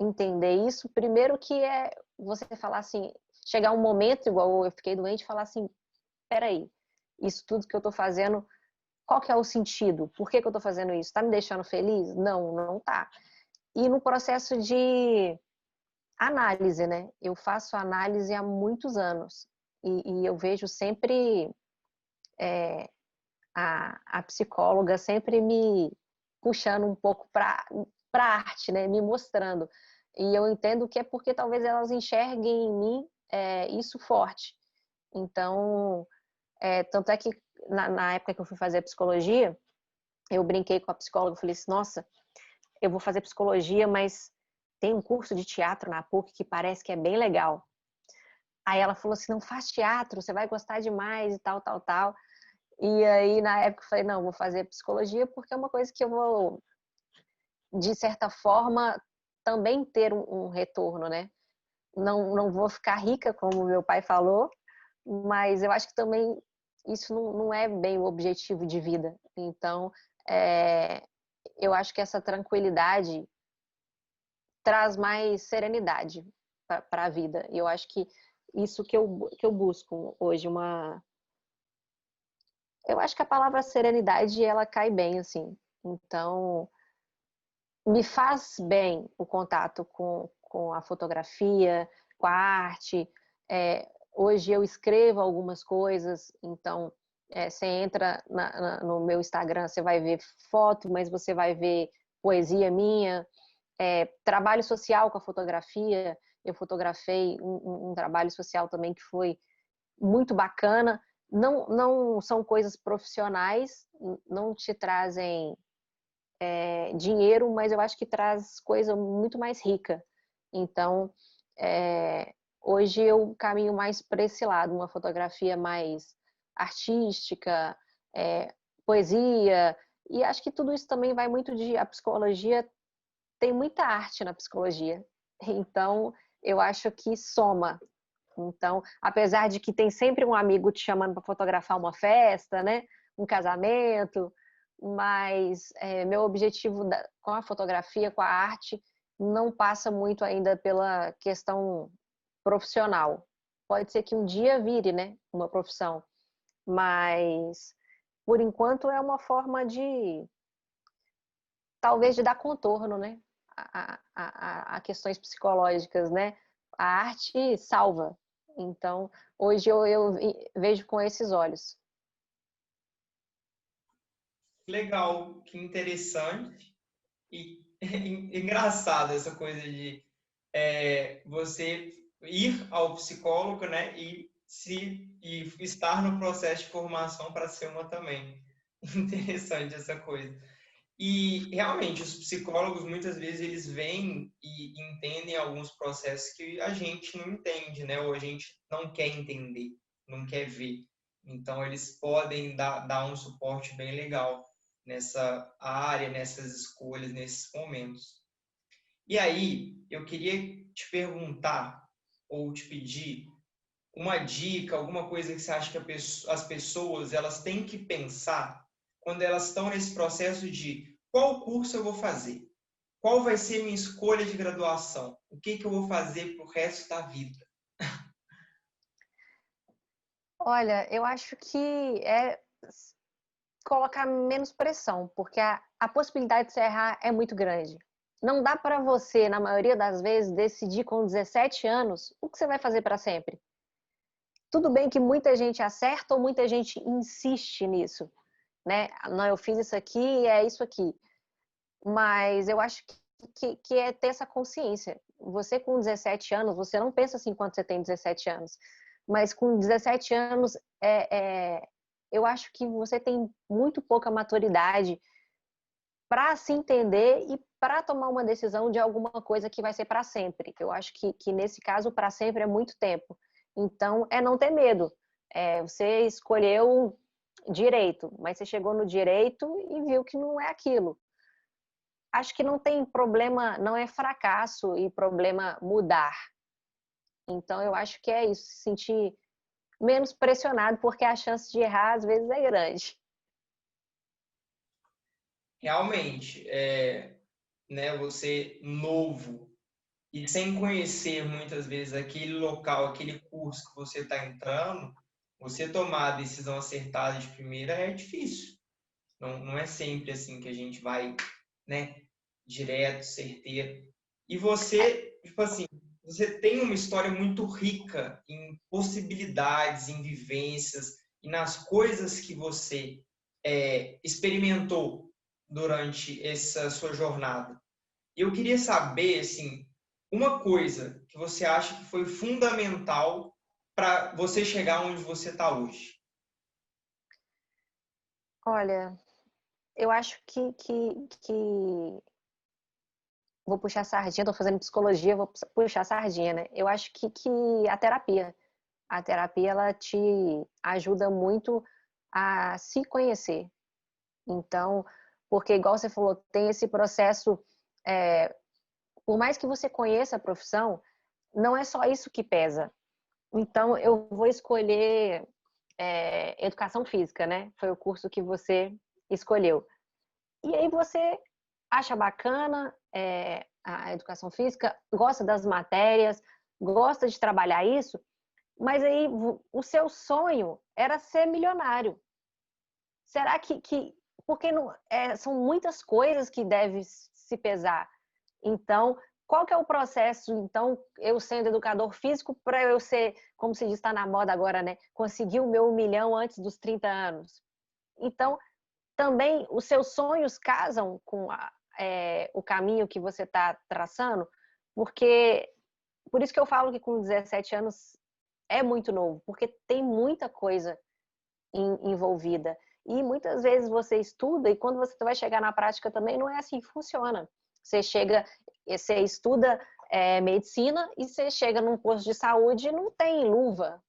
entender isso, primeiro que é você falar assim, chegar um momento, igual eu fiquei doente, e falar assim, peraí, isso tudo que eu estou fazendo, qual que é o sentido? Por que eu estou fazendo isso? Está me deixando feliz? Não, não tá. E no processo de análise, né? Eu faço análise há muitos anos e eu vejo sempre a psicóloga sempre me puxando um pouco para a arte, né? Me mostrando. E eu entendo que é porque talvez elas enxerguem em mim isso forte. Então, tanto é que na época que eu fui fazer psicologia, eu brinquei com a psicóloga, falei assim, nossa, eu vou fazer psicologia, mas tem um curso de teatro na PUC que parece que é bem legal. Aí ela falou assim, não faz teatro, você vai gostar demais e tal, tal, tal. E aí, na época, eu falei, não, vou fazer psicologia porque é uma coisa que eu vou, de certa forma, também ter um retorno, né? Não vou ficar rica, como meu pai falou, mas eu acho que também isso não é bem o objetivo de vida. Então, é, eu acho que essa tranquilidade traz mais serenidade para a vida. E eu acho que isso que eu busco hoje, eu acho que a palavra serenidade, ela cai bem, assim. Então, me faz bem o contato com a fotografia, com a arte. Hoje eu escrevo algumas coisas, então você entra no meu Instagram, você vai ver foto, mas você vai ver poesia minha, trabalho social com a fotografia. Eu fotografei um trabalho social também que foi muito bacana. Não são coisas profissionais, não te trazem dinheiro, mas eu acho que traz coisa muito mais rica. Então, hoje eu caminho mais para esse lado, uma fotografia mais artística, poesia. E acho que tudo isso também vai muito de... A psicologia tem muita arte na psicologia. Então, eu acho que soma. Então, apesar de que tem sempre um amigo te chamando para fotografar uma festa, né? Um casamento, mas meu objetivo com a fotografia, com a arte, não passa muito ainda pela questão profissional. Pode ser que um dia vire, né, uma profissão, mas por enquanto é uma forma de, talvez, de dar contorno, né, a questões psicológicas, né? A arte salva. Então, hoje eu vejo com esses olhos. Legal, que interessante e engraçado essa coisa de você ir ao psicólogo, né, e estar no processo de formação para ser uma também. Interessante essa coisa. E realmente os psicólogos muitas vezes eles vêm e entendem alguns processos que a gente não entende, né? Ou a gente não quer entender, não quer ver. Então eles podem dar um suporte bem legal nessa área, nessas escolhas, nesses momentos. E aí, eu queria te perguntar ou te pedir uma dica, alguma coisa que você acha que as pessoas elas têm que pensar quando elas estão nesse processo de qual curso eu vou fazer? Qual vai ser minha escolha de graduação? O que eu vou fazer para o resto da vida? Olha, eu acho que é colocar menos pressão, porque a possibilidade de você errar é muito grande. Não dá para você, na maioria das vezes, decidir com 17 anos o que você vai fazer para sempre. Tudo bem que muita gente acerta ou muita gente insiste nisso, né? Não, eu fiz isso aqui, é isso aqui. Mas eu acho que é ter essa consciência. Você com 17 anos, você não pensa assim quando você tem 17 anos, mas com 17 anos, eu acho que você tem muito pouca maturidade para se entender e para tomar uma decisão de alguma coisa que vai ser para sempre. Eu acho que nesse caso, para sempre é muito tempo. Então, é não ter medo. Você escolheu direito, mas você chegou no direito e viu que não é aquilo. Acho que não tem problema, não é fracasso e problema mudar. Então, eu acho que é isso, se sentir menos pressionado, porque a chance de errar às vezes é grande. Realmente, né, você novo e sem conhecer muitas vezes aquele local, aquele curso que você está entrando, você tomar a decisão acertada de primeira é difícil. Não é sempre assim que a gente vai, né, direto, certeiro. E você, tipo assim, você tem uma história muito rica em possibilidades, em vivências e nas coisas que você experimentou durante essa sua jornada. E eu queria saber, assim, uma coisa que você acha que foi fundamental para você chegar onde você está hoje. Olha, eu acho que vou puxar a sardinha, estou fazendo psicologia, vou puxar a sardinha, né? Eu acho que a terapia, ela te ajuda muito a se conhecer. Então, porque igual você falou, tem esse processo, por mais que você conheça a profissão, não é só isso que pesa. Então, eu vou escolher educação física, né? Foi o curso que você escolheu. E aí você acha bacana a educação física, gosta das matérias, gosta de trabalhar isso, mas aí o seu sonho era ser milionário. Será que porque não, são muitas coisas que devem se pesar. Então, qual que é o processo, então, eu sendo educador físico, para eu ser, como se diz, está na moda agora, né? Conseguir o meu 1 milhão antes dos 30 anos. Então, também os seus sonhos casam com o caminho que você está traçando, porque por isso que eu falo que com 17 anos é muito novo, porque tem muita coisa envolvida. E muitas vezes você estuda e quando você vai chegar na prática também não é assim que funciona. Você estuda medicina e você chega num posto de saúde e não tem luva.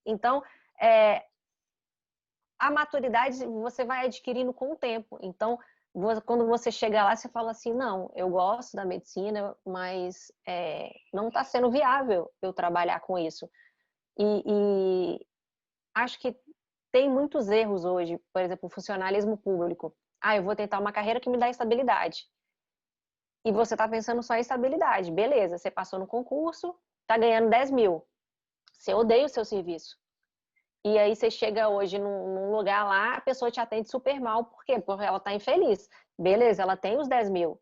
Então, a maturidade você vai adquirindo com o tempo. Então, quando você chega lá, você fala assim, não, eu gosto da medicina, mas não está sendo viável eu trabalhar com isso. E acho que tem muitos erros hoje, por exemplo, o funcionalismo público. Ah, eu vou tentar uma carreira que me dá estabilidade. E você está pensando só em estabilidade. Beleza, você passou no concurso, está ganhando 10 mil. Você odeia o seu serviço. E aí você chega hoje num lugar lá, a pessoa te atende super mal. Por quê? Porque ela está infeliz. Beleza, ela tem os 10 mil.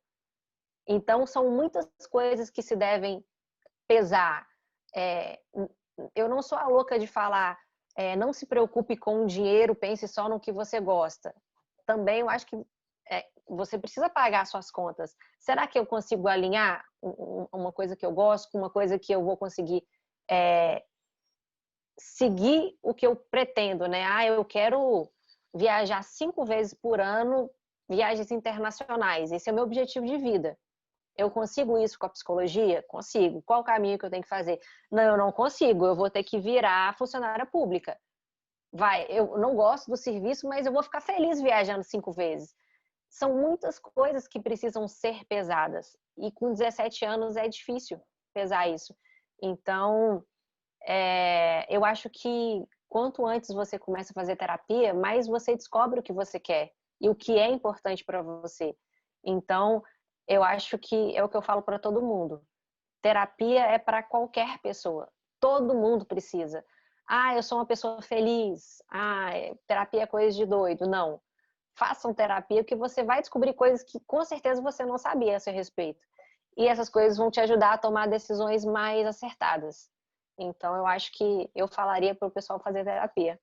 Então, são muitas coisas que se devem pesar. Eu não sou a louca de falar, não se preocupe com o dinheiro, pense só no que você gosta. Também eu acho que você precisa pagar suas contas. Será que eu consigo alinhar uma coisa que eu gosto com uma coisa que eu vou conseguir seguir o que eu pretendo, né? Ah, eu quero viajar 5 vezes por ano, viagens internacionais. Esse é o meu objetivo de vida. Eu consigo isso com a psicologia? Consigo. Qual o caminho que eu tenho que fazer? Não, eu não consigo. Eu vou ter que virar funcionária pública. Vai, eu não gosto do serviço, mas eu vou ficar feliz viajando 5 vezes. São muitas coisas que precisam ser pesadas. E com 17 anos é difícil pesar isso. Então, eu acho que quanto antes você começa a fazer terapia, mais você descobre o que você quer e o que é importante para você. Então, eu acho que é o que eu falo para todo mundo. Terapia é para qualquer pessoa. Todo mundo precisa. Ah, eu sou uma pessoa feliz. Ah, terapia é coisa de doido. Não. Façam terapia que você vai descobrir coisas que com certeza você não sabia a seu respeito. E essas coisas vão te ajudar a tomar decisões mais acertadas. Então, eu acho que eu falaria para o pessoal fazer terapia.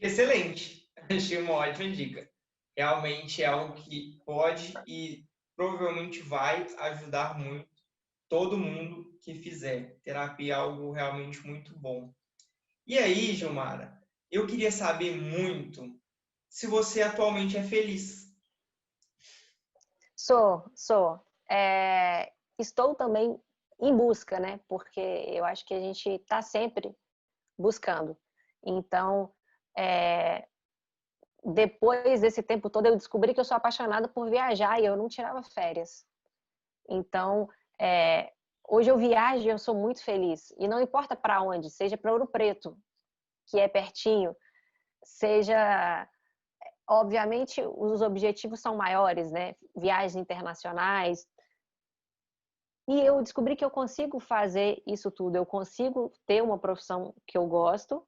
Excelente. Achei uma ótima dica. Realmente é algo que pode e provavelmente vai ajudar muito todo mundo que fizer. Terapia é algo realmente muito bom. E aí, Gilmara, eu queria saber muito se você atualmente é feliz. Sou. Estou também em busca, né? Porque eu acho que a gente está sempre buscando. Então, depois desse tempo todo, eu descobri que eu sou apaixonada por viajar e eu não tirava férias. Então, hoje eu viajo e eu sou muito feliz. E não importa para onde, seja para Ouro Preto, que é pertinho, seja. Obviamente, os objetivos são maiores, né? Viagens internacionais. E eu descobri que eu consigo fazer isso tudo. Eu consigo ter uma profissão que eu gosto,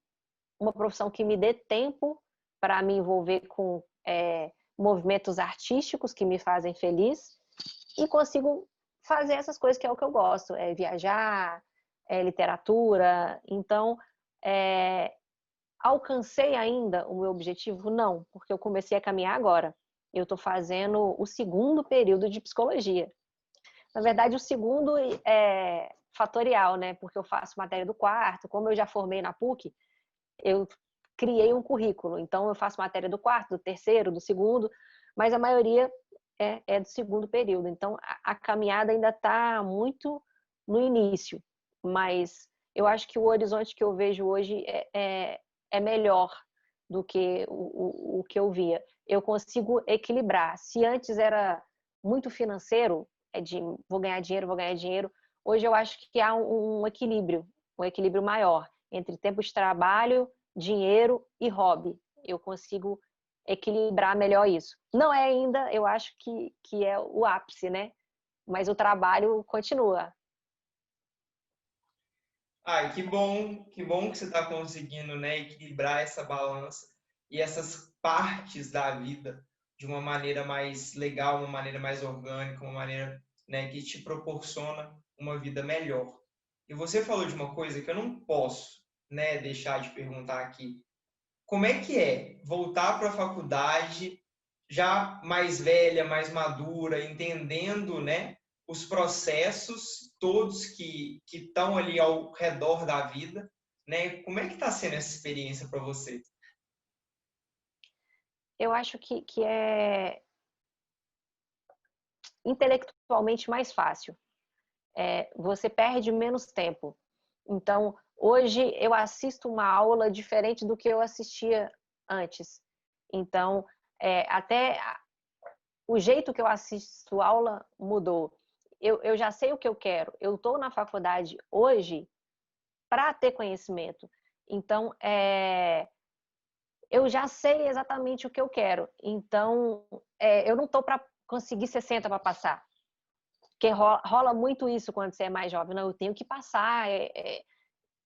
uma profissão que me dê tempo para me envolver com movimentos artísticos que me fazem feliz e consigo fazer essas coisas que é o que eu gosto, viajar, literatura. Então, alcancei ainda o meu objetivo? Não, porque eu comecei a caminhar agora. Eu estou fazendo o segundo período de psicologia. Na verdade, o segundo é fatorial, né? Porque eu faço matéria do quarto. Como eu já formei na PUC, eu criei um currículo. Então, eu faço matéria do quarto, do terceiro, do segundo, mas a maioria é do segundo período. Então, a caminhada ainda está muito no início, mas eu acho que o horizonte que eu vejo hoje é melhor do que o que eu via. Eu consigo equilibrar. Se antes era muito financeiro, vou ganhar dinheiro, hoje eu acho que há um equilíbrio maior entre tempo de trabalho, dinheiro e hobby. Eu consigo equilibrar melhor isso. Não é ainda, eu acho que é o ápice, né? Mas o trabalho continua. Ah, que bom que você está conseguindo, né, equilibrar essa balança e essas partes da vida de uma maneira mais legal, uma maneira mais orgânica, uma maneira, né, que te proporciona uma vida melhor. E você falou de uma coisa que eu não posso, né, deixar de perguntar aqui. Como é que é voltar para a faculdade já mais velha, mais madura, entendendo, né, os processos todos que estão ali ao redor da vida, né? Como é que está sendo essa experiência para você? Eu acho que é intelectualmente mais fácil. Você perde menos tempo. Então, Hoje eu assisto uma aula diferente do que eu assistia antes. Então, até o jeito que eu assisto aula mudou. Eu já sei o que eu quero. Eu estou na faculdade hoje para ter conhecimento. Então, eu já sei exatamente o que eu quero. Então, eu não estou para conseguir 60 para passar. Porque rola muito isso quando você é mais jovem. Não, eu tenho que passar.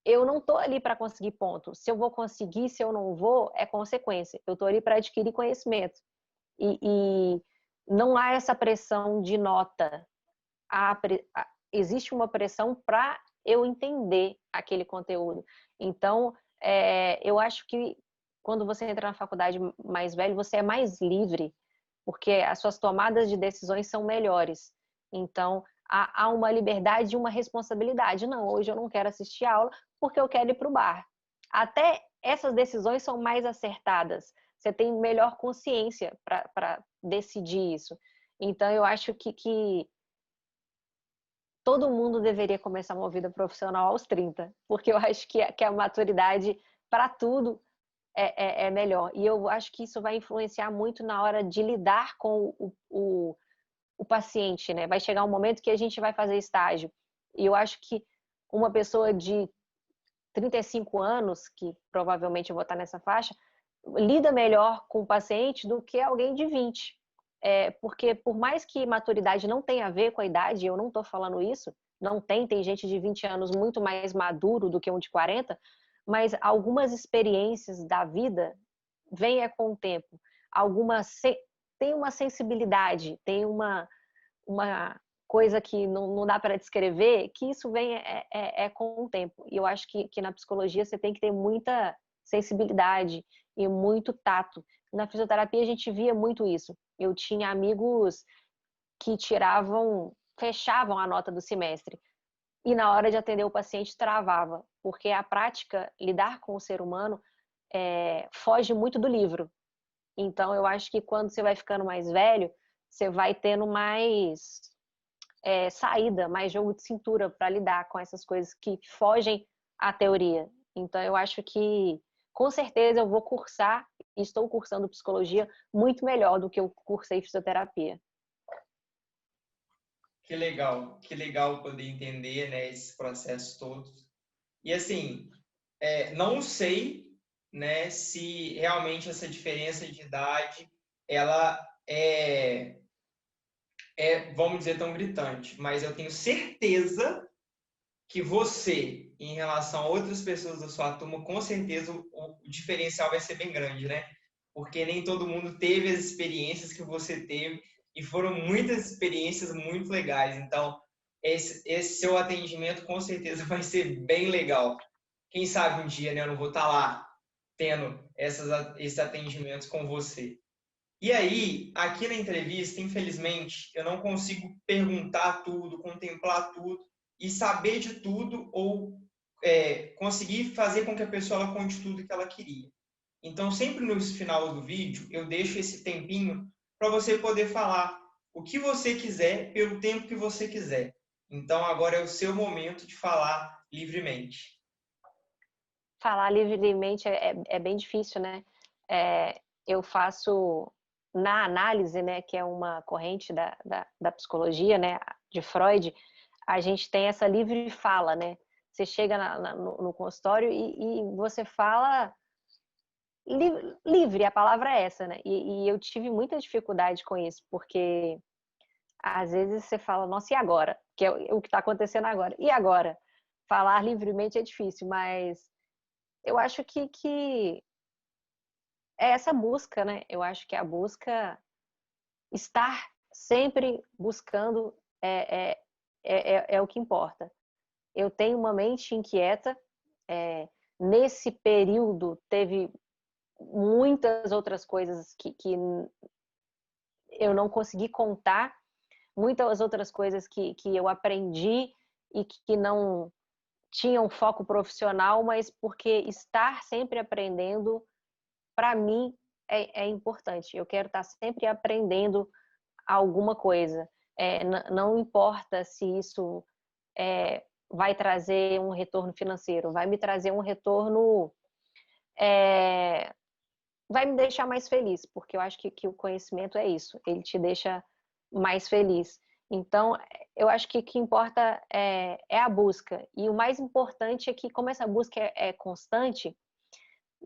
Eu não estou ali para conseguir ponto. Se eu vou conseguir, se eu não vou, é consequência. Eu estou ali para adquirir conhecimento. E não há essa pressão de nota. Existe uma pressão para eu entender aquele conteúdo. Então, eu acho que quando você entra na faculdade mais velho, você é mais livre, porque as suas tomadas de decisões são melhores. Então, há uma liberdade e uma responsabilidade. Não, hoje eu não quero assistir aula porque eu quero ir para o bar. Até essas decisões são mais acertadas. Você tem melhor consciência para decidir isso. Então, eu acho que todo mundo deveria começar uma vida profissional aos 30, porque eu acho que a maturidade para tudo é melhor. E eu acho que isso vai influenciar muito na hora de lidar com o paciente, né? Vai chegar um momento que a gente vai fazer estágio. E eu acho que uma pessoa de 35 anos, que provavelmente eu vou estar nessa faixa, lida melhor com o paciente do que alguém de 20. Porque por mais que maturidade não tenha a ver com a idade, eu não estou falando isso, não tem gente de 20 anos muito mais maduro do que um de 40, mas algumas experiências da vida vêm com o tempo. Tem uma sensibilidade, tem uma coisa que não dá para descrever, que isso vem com o tempo. E eu acho que na psicologia você tem que ter muita sensibilidade e muito tato. Na fisioterapia a gente via muito isso. Eu tinha amigos que fechavam a nota do semestre e na hora de atender o paciente travava, porque a prática, lidar com o ser humano, foge muito do livro. Então eu acho que quando você vai ficando mais velho, você vai tendo mais saída, mais jogo de cintura para lidar com essas coisas que fogem à teoria. Então eu acho que com certeza eu vou cursar e estou cursando psicologia muito melhor do que eu cursei fisioterapia. Que legal poder entender, né, esses processos todos. E assim, não sei, né, se realmente essa diferença de idade ela vamos dizer, tão gritante, mas eu tenho certeza que você, em relação a outras pessoas da sua turma, com certeza o diferencial vai ser bem grande, né? Porque nem todo mundo teve as experiências que você teve e foram muitas experiências muito legais. Então, esse seu atendimento com certeza vai ser bem legal. Quem sabe um dia, né, eu não vou estar lá tendo esses atendimentos com você. E aí, aqui na entrevista, infelizmente, eu não consigo perguntar tudo, contemplar tudo e saber de tudo ou conseguir fazer com que a pessoa ela conte tudo que ela queria. Então, sempre no final do vídeo, eu deixo esse tempinho para você poder falar o que você quiser pelo tempo que você quiser. Então, agora é o seu momento de falar livremente. Falar livremente é bem difícil, né? Eu faço na análise, né, que é uma corrente da psicologia, né, de Freud, a gente tem essa livre fala, né? Você chega no consultório e você fala livre, a palavra é essa, né? E eu tive muita dificuldade com isso, porque às vezes você fala, nossa, e agora? Que é o que está acontecendo agora. E agora? Falar livremente é difícil, mas eu acho que é essa busca, né? Eu acho que a busca, estar sempre buscando é o que importa. Eu tenho uma mente inquieta, nesse período teve muitas outras coisas que eu não consegui contar, muitas outras coisas que eu aprendi e que não tinham foco profissional, mas porque estar sempre aprendendo, para mim, é importante. Eu quero estar sempre aprendendo alguma coisa. Não importa se isso vai trazer um retorno financeiro, vai me trazer um retorno, vai me deixar mais feliz, porque eu acho que o conhecimento é isso, ele te deixa mais feliz. Então, eu acho que o que importa é a busca. E o mais importante é que, como essa busca é constante,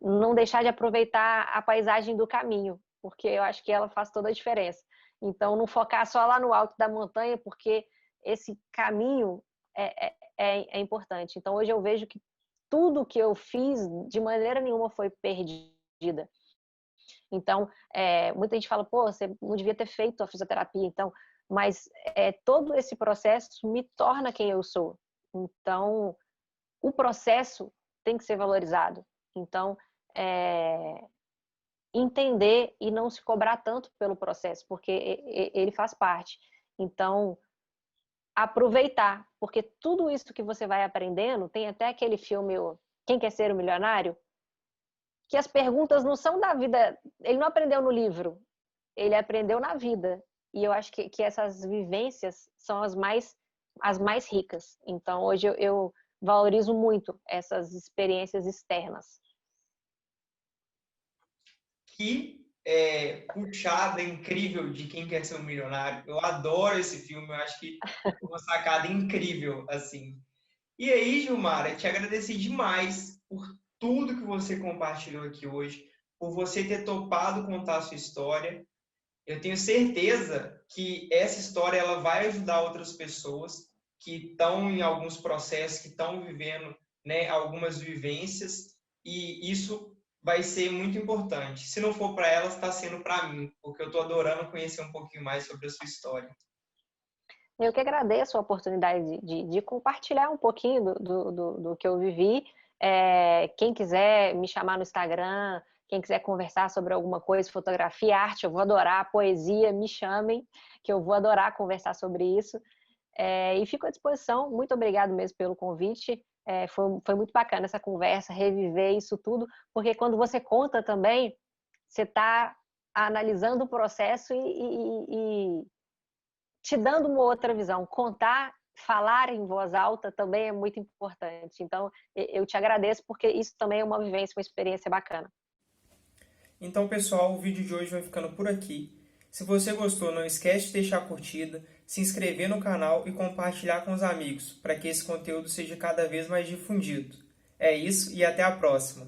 não deixar de aproveitar a paisagem do caminho, porque eu acho que ela faz toda a diferença. Então, não focar só lá no alto da montanha, porque esse caminho é importante. Então, hoje eu vejo que tudo que eu fiz, de maneira nenhuma, foi perdida. Então, muita gente fala, pô, você não devia ter feito a fisioterapia, então, mas todo esse processo me torna quem eu sou. Então, o processo tem que ser valorizado. Então, entender e não se cobrar tanto pelo processo, porque ele faz parte. Então, aproveitar, porque tudo isso que você vai aprendendo, tem até aquele filme Quem Quer Ser o Milionário, que as perguntas não são da vida, ele não aprendeu no livro, ele aprendeu na vida. E eu acho que essas vivências são as mais ricas. Então, hoje eu valorizo muito essas experiências externas. Que puxada incrível de Quem Quer Ser um Milionário. Eu adoro esse filme, eu acho que é uma sacada incrível, assim. E aí, Gilmara, te agradeci demais por tudo que você compartilhou aqui hoje, por você ter topado contar a sua história. Eu tenho certeza que essa história ela vai ajudar outras pessoas que estão em alguns processos, que estão vivendo, né, algumas vivências, e isso vai ser muito importante. Se não for para elas, está sendo para mim, porque eu estou adorando conhecer um pouquinho mais sobre a sua história. Eu que agradeço a oportunidade de compartilhar um pouquinho do que eu vivi. Quem quiser me chamar no Instagram, quem quiser conversar sobre alguma coisa, fotografia, arte, eu vou adorar, poesia, me chamem, que eu vou adorar conversar sobre isso. E fico à disposição. Muito obrigado mesmo pelo convite. Foi muito bacana essa conversa, reviver isso tudo, porque quando você conta também, você está analisando o processo e te dando uma outra visão. Contar, falar em voz alta também é muito importante. Então, eu te agradeço porque isso também é uma vivência, uma experiência bacana. Então, pessoal, o vídeo de hoje vai ficando por aqui. Se você gostou, não esquece de deixar a curtida, se inscrever no canal e compartilhar com os amigos, para que esse conteúdo seja cada vez mais difundido. É isso e até a próxima!